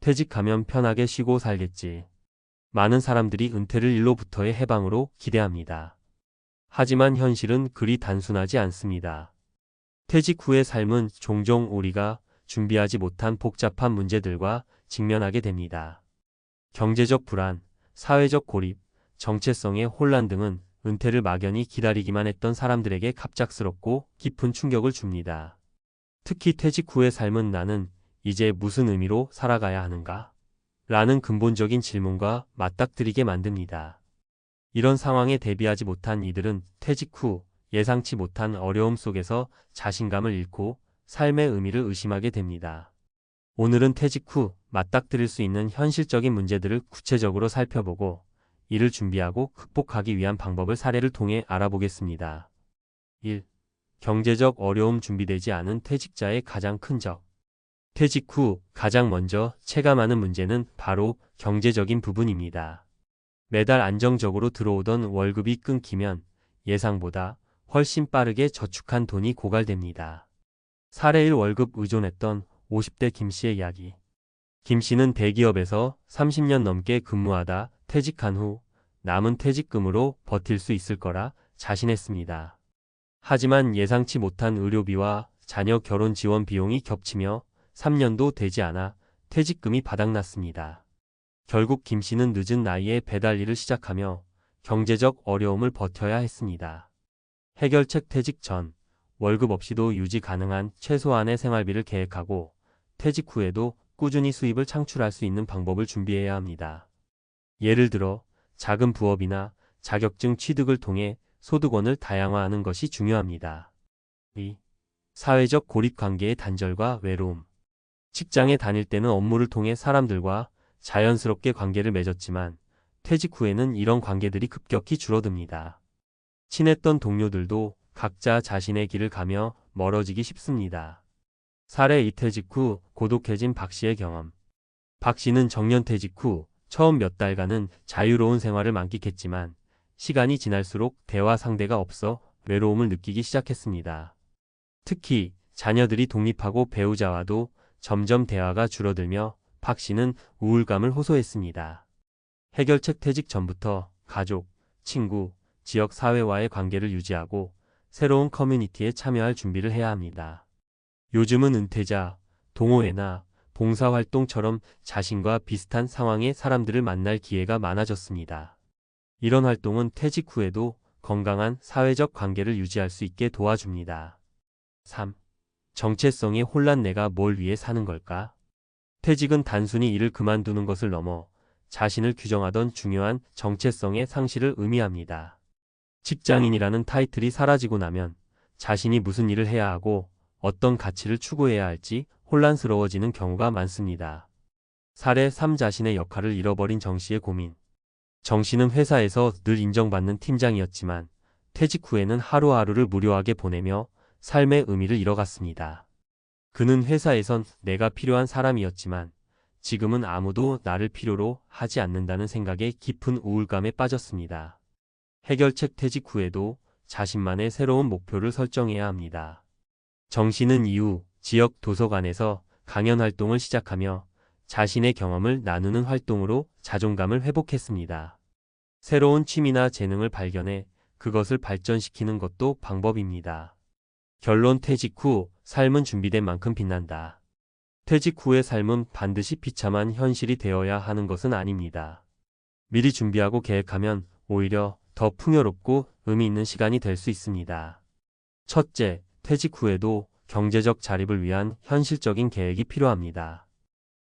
퇴직하면 편하게 쉬고 살겠지. 많은 사람들이 은퇴를 일로부터의 해방으로 기대합니다. 하지만 현실은 그리 단순하지 않습니다. 퇴직 후의 삶은 종종 우리가 준비하지 못한 복잡한 문제들과 직면하게 됩니다. 경제적 불안, 사회적 고립, 정체성의 혼란 등은 은퇴를 막연히 기다리기만 했던 사람들에게 갑작스럽고 깊은 충격을 줍니다. 특히 퇴직 후의 삶은 나는 이제 무슨 의미로 살아가야 하는가? 라는 근본적인 질문과 맞닥뜨리게 만듭니다. 이런 상황에 대비하지 못한 이들은 퇴직 후 예상치 못한 어려움 속에서 자신감을 잃고 삶의 의미를 의심하게 됩니다. 오늘은 퇴직 후 맞닥뜨릴 수 있는 현실적인 문제들을 구체적으로 살펴보고 이를 준비하고 극복하기 위한 방법을 사례를 통해 알아보겠습니다. 1. 경제적 어려움. 준비되지 않은 퇴직자의 가장 큰 적. 퇴직 후 가장 먼저 체감하는 문제는 바로 경제적인 부분입니다. 매달 안정적으로 들어오던 월급이 끊기면 예상보다 훨씬 빠르게 저축한 돈이 고갈됩니다. 사례 1. 월급 의존했던 50대 김 씨의 이야기. 김 씨는 대기업에서 30년 넘게 근무하다 퇴직한 후 남은 퇴직금으로 버틸 수 있을 거라 자신했습니다. 하지만 예상치 못한 의료비와 자녀 결혼 지원 비용이 겹치며 3년도 되지 않아 퇴직금이 바닥났습니다. 결국 김 씨는 늦은 나이에 배달 일을 시작하며 경제적 어려움을 버텨야 했습니다. 해결책. 퇴직 전 월급 없이도 유지 가능한 최소한의 생활비를 계획하고 퇴직 후에도 꾸준히 수입을 창출할 수 있는 방법을 준비해야 합니다. 예를 들어 작은 부업이나 자격증 취득을 통해 소득원을 다양화하는 것이 중요합니다. 2. 사회적 고립. 관계의 단절과 외로움. 직장에 다닐 때는 업무를 통해 사람들과 자연스럽게 관계를 맺었지만 퇴직 후에는 이런 관계들이 급격히 줄어듭니다. 친했던 동료들도 각자 자신의 길을 가며 멀어지기 쉽습니다. 사례 2. 퇴직 후 고독해진 박 씨의 경험. 박 씨는 정년퇴직 후 처음 몇 달간은 자유로운 생활을 만끽했지만 시간이 지날수록 대화 상대가 없어 외로움을 느끼기 시작했습니다. 특히 자녀들이 독립하고 배우자와도 점점 대화가 줄어들며 박 씨는 우울감을 호소했습니다. 해결책. 퇴직 전부터 가족, 친구, 지역 사회와의 관계를 유지하고 새로운 커뮤니티에 참여할 준비를 해야 합니다. 요즘은 은퇴자, 동호회나 봉사활동처럼 자신과 비슷한 상황의 사람들을 만날 기회가 많아졌습니다. 이런 활동은 퇴직 후에도 건강한 사회적 관계를 유지할 수 있게 도와줍니다. 3. 정체성의 혼란. 내가 뭘 위해 사는 걸까? 퇴직은 단순히 일을 그만두는 것을 넘어 자신을 규정하던 중요한 정체성의 상실을 의미합니다. 직장인이라는 타이틀이 사라지고 나면 자신이 무슨 일을 해야 하고 어떤 가치를 추구해야 할지 혼란스러워지는 경우가 많습니다. 사례 3. 자신의 역할을 잃어버린 정 씨의 고민. 정 씨는 회사에서 늘 인정받는 팀장이었지만 퇴직 후에는 하루하루를 무료하게 보내며 삶의 의미를 잃어갔습니다. 그는 회사에선 내가 필요한 사람이었지만 지금은 아무도 나를 필요로 하지 않는다는 생각에 깊은 우울감에 빠졌습니다. 해결책. 퇴직 후에도 자신만의 새로운 목표를 설정해야 합니다. 정 씨는 이후 지역 도서관에서 강연 활동을 시작하며 자신의 경험을 나누는 활동으로 자존감을 회복했습니다. 새로운 취미나 재능을 발견해 그것을 발전시키는 것도 방법입니다. 결론. 퇴직 후 삶은 준비된 만큼 빛난다. 퇴직 후의 삶은 반드시 비참한 현실이 되어야 하는 것은 아닙니다. 미리 준비하고 계획하면 오히려 더 풍요롭고 의미 있는 시간이 될 수 있습니다. 첫째, 퇴직 후에도 경제적 자립을 위한 현실적인 계획이 필요합니다.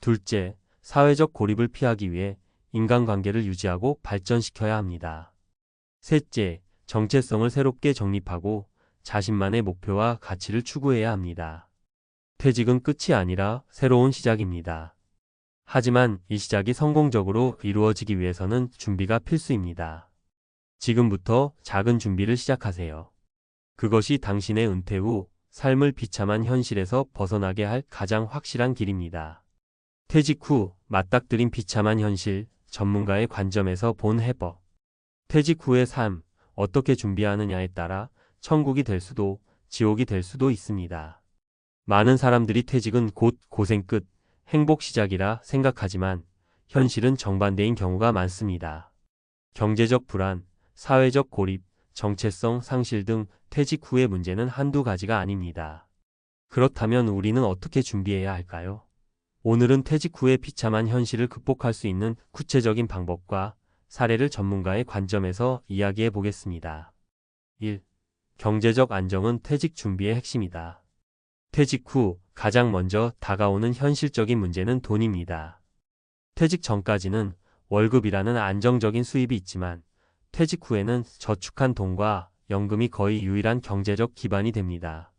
둘째, 사회적 고립을 피하기 위해 인간관계를 유지하고 발전시켜야 합니다. 셋째, 정체성을 새롭게 정립하고 자신만의 목표와 가치를 추구해야 합니다. 퇴직은 끝이 아니라 새로운 시작입니다. 하지만 이 시작이 성공적으로 이루어지기 위해서는 준비가 필수입니다. 지금부터 작은 준비를 시작하세요. 그것이 당신의 은퇴 후 삶을 비참한 현실에서 벗어나게 할 가장 확실한 길입니다. 퇴직 후 맞닥뜨린 비참한 현실, 전문가의 관점에서 본 해법. 퇴직 후의 삶, 어떻게 준비하느냐에 따라 천국이 될 수도 지옥이 될 수도 있습니다. 많은 사람들이 퇴직은 곧 고생 끝, 행복 시작이라 생각하지만 현실은 정반대인 경우가 많습니다. 경제적 불안, 사회적 고립, 정체성 상실 등 퇴직 후의 문제는 한두 가지가 아닙니다. 그렇다면 우리는 어떻게 준비해야 할까요? 오늘은 퇴직 후의 비참한 현실을 극복할 수 있는 구체적인 방법과 사례를 전문가의 관점에서 이야기해 보겠습니다. 1. 경제적 안정은 퇴직 준비의 핵심이다. 퇴직 후 가장 먼저 다가오는 현실적인 문제는 돈입니다. 퇴직 전까지는 월급이라는 안정적인 수입이 있지만 퇴직 후에는 저축한 돈과 연금이 거의 유일한 경제적 기반이 됩니다.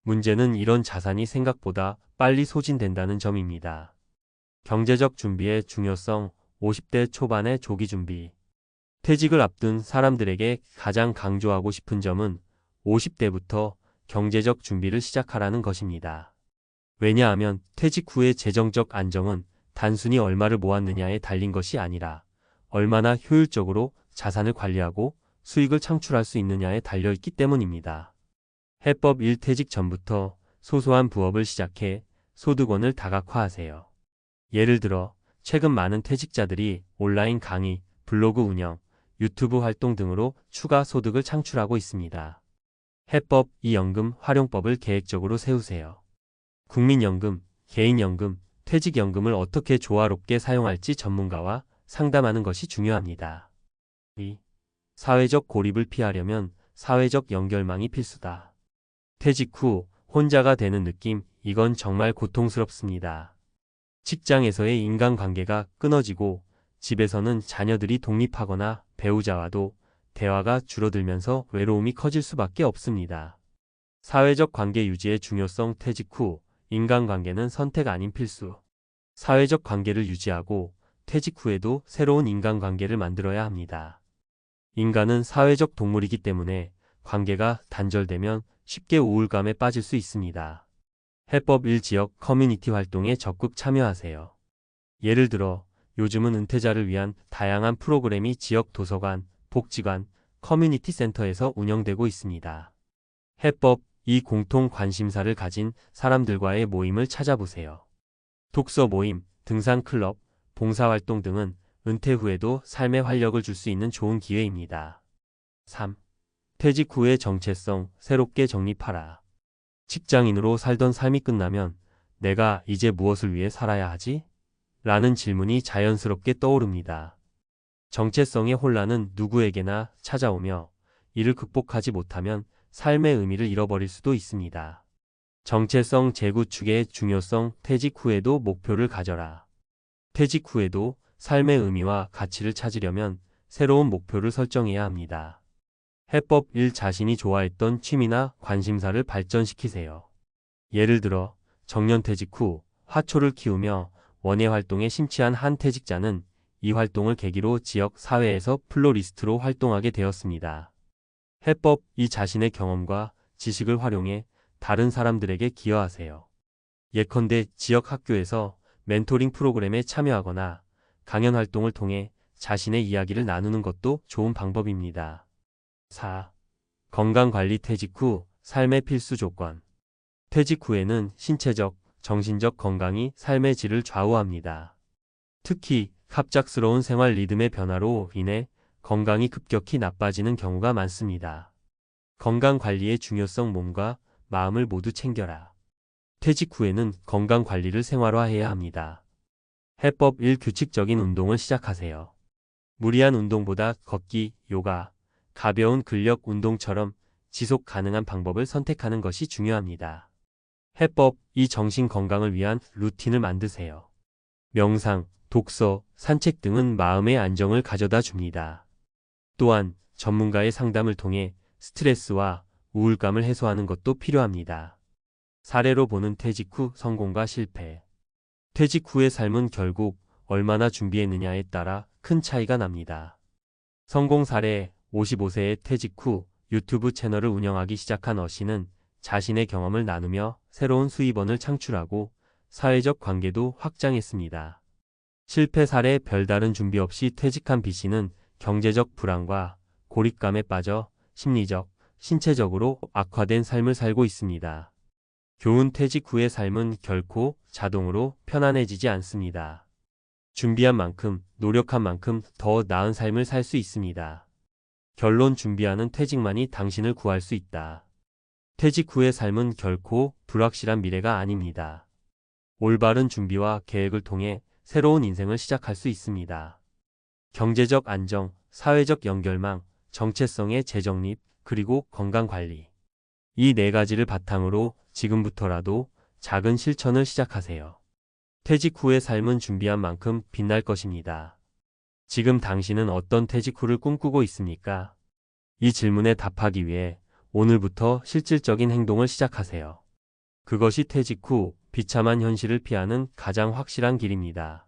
문제는 이런 자산이 생각보다 빨리 소진된다는 점입니다. 경제적 준비의 중요성 50대 초반의 조기 준비. 퇴직을 앞둔 사람들에게 가장 강조하고 싶은 점은 50대부터 경제적 준비를 시작하라는 것입니다. 왜냐하면 퇴직 후의 재정적 안정은 단순히 얼마를 모았느냐에 달린 것이 아니라 얼마나 효율적으로 자산을 관리하고 수익을 창출할 수 있느냐에 달려있기 때문입니다. 해법 1. 퇴직 전부터 소소한 부업을 시작해 소득원을 다각화하세요. 예를 들어 최근 많은 퇴직자들이 온라인 강의, 블로그 운영, 유튜브 활동 등으로 추가 소득을 창출하고 있습니다. 해법 2. 연금 활용법을 계획적으로 세우세요. 국민연금, 개인연금, 퇴직연금을 어떻게 조화롭게 사용할지 전문가와 상담하는 것이 중요합니다. 2. 사회적 고립을 피하려면 사회적 연결망이 필수다. 퇴직 후 혼자가 되는 느낌, 이건 정말 고통스럽습니다. 직장에서의 인간관계가 끊어지고 집에서는 자녀들이 독립하거나 배우자와도 대화가 줄어들면서 외로움이 커질 수밖에 없습니다. 사회적 관계 유지의 중요성. 퇴직 후 인간관계는 선택 아닌 필수. 사회적 관계를 유지하고 퇴직 후에도 새로운 인간관계를 만들어야 합니다. 인간은 사회적 동물이기 때문에 관계가 단절되면 쉽게 우울감에 빠질 수 있습니다. 해법 1. 지역 커뮤니티 활동에 적극 참여하세요. 예를 들어 요즘은 은퇴자를 위한 다양한 프로그램이 지역 도서관, 복지관, 커뮤니티 센터에서 운영되고 있습니다. 해법 2. 공통 관심사를 가진 사람들과의 모임을 찾아보세요. 독서 모임, 등산 클럽, 봉사활동 등은 은퇴 후에도 삶에 활력을 줄 수 있는 좋은 기회입니다. 3. 퇴직 후의 정체성, 새롭게 정립하라. 직장인으로 살던 삶이 끝나면 내가 이제 무엇을 위해 살아야 하지? 라는 질문이 자연스럽게 떠오릅니다. 정체성의 혼란은 누구에게나 찾아오며 이를 극복하지 못하면 삶의 의미를 잃어버릴 수도 있습니다. 정체성 재구축의 중요성. 퇴직 후에도 목표를 가져라. 퇴직 후에도 삶의 의미와 가치를 찾으려면 새로운 목표를 설정해야 합니다. 해법 1. 자신이 좋아했던 취미나 관심사를 발전시키세요. 예를 들어 정년퇴직 후 화초를 키우며 원예 활동에 심취한 한 퇴직자는 이 활동을 계기로 지역 사회에서 플로리스트로 활동하게 되었습니다. 해법 2. 자신의 경험과 지식을 활용해 다른 사람들에게 기여하세요. 예컨대 지역 학교에서 멘토링 프로그램에 참여하거나 강연 활동을 통해 자신의 이야기를 나누는 것도 좋은 방법입니다. 4. 건강관리. 퇴직 후 삶의 필수 조건. 퇴직 후에는 신체적, 정신적 건강이 삶의 질을 좌우합니다. 특히 갑작스러운 생활 리듬의 변화로 인해 건강이 급격히 나빠지는 경우가 많습니다. 건강관리의 중요성. 몸과 마음을 모두 챙겨라. 퇴직 후에는 건강관리를 생활화해야 합니다. 해법 1. 규칙적인 운동을 시작하세요. 무리한 운동보다 걷기, 요가, 가벼운 근력 운동처럼 지속 가능한 방법을 선택하는 것이 중요합니다. 해법 2. 정신 건강을 위한 루틴을 만드세요. 명상, 독서, 산책 등은 마음의 안정을 가져다 줍니다. 또한 전문가의 상담을 통해 스트레스와 우울감을 해소하는 것도 필요합니다. 사례로 보는 퇴직 후 성공과 실패. 퇴직 후의 삶은 결국 얼마나 준비했느냐에 따라 큰 차이가 납니다. 성공 사례. 55세의 퇴직 후 유튜브 채널을 운영하기 시작한 어씨는 자신의 경험을 나누며 새로운 수입원을 창출하고 사회적 관계도 확장했습니다. 실패 사례. 별다른 준비 없이 퇴직한 B씨는 경제적 불안과 고립감에 빠져 심리적, 신체적으로 악화된 삶을 살고 있습니다. 교훈 퇴직 후의 삶은 결코 자동으로 편안해지지 않습니다. 준비한 만큼, 노력한 만큼 더 나은 삶을 살 수 있습니다. 결론 준비하는 퇴직만이 당신을 구할 수 있다. 퇴직 후의 삶은 결코 불확실한 미래가 아닙니다. 올바른 준비와 계획을 통해 새로운 인생을 시작할 수 있습니다. 경제적 안정, 사회적 연결망, 정체성의 재정립, 그리고 건강관리. 이 네 가지를 바탕으로 지금부터라도 작은 실천을 시작하세요. 퇴직 후의 삶은 준비한 만큼 빛날 것입니다. 지금 당신은 어떤 퇴직 후를 꿈꾸고 있습니까? 이 질문에 답하기 위해 오늘부터 실질적인 행동을 시작하세요. 그것이 퇴직 후 비참한 현실을 피하는 가장 확실한 길입니다.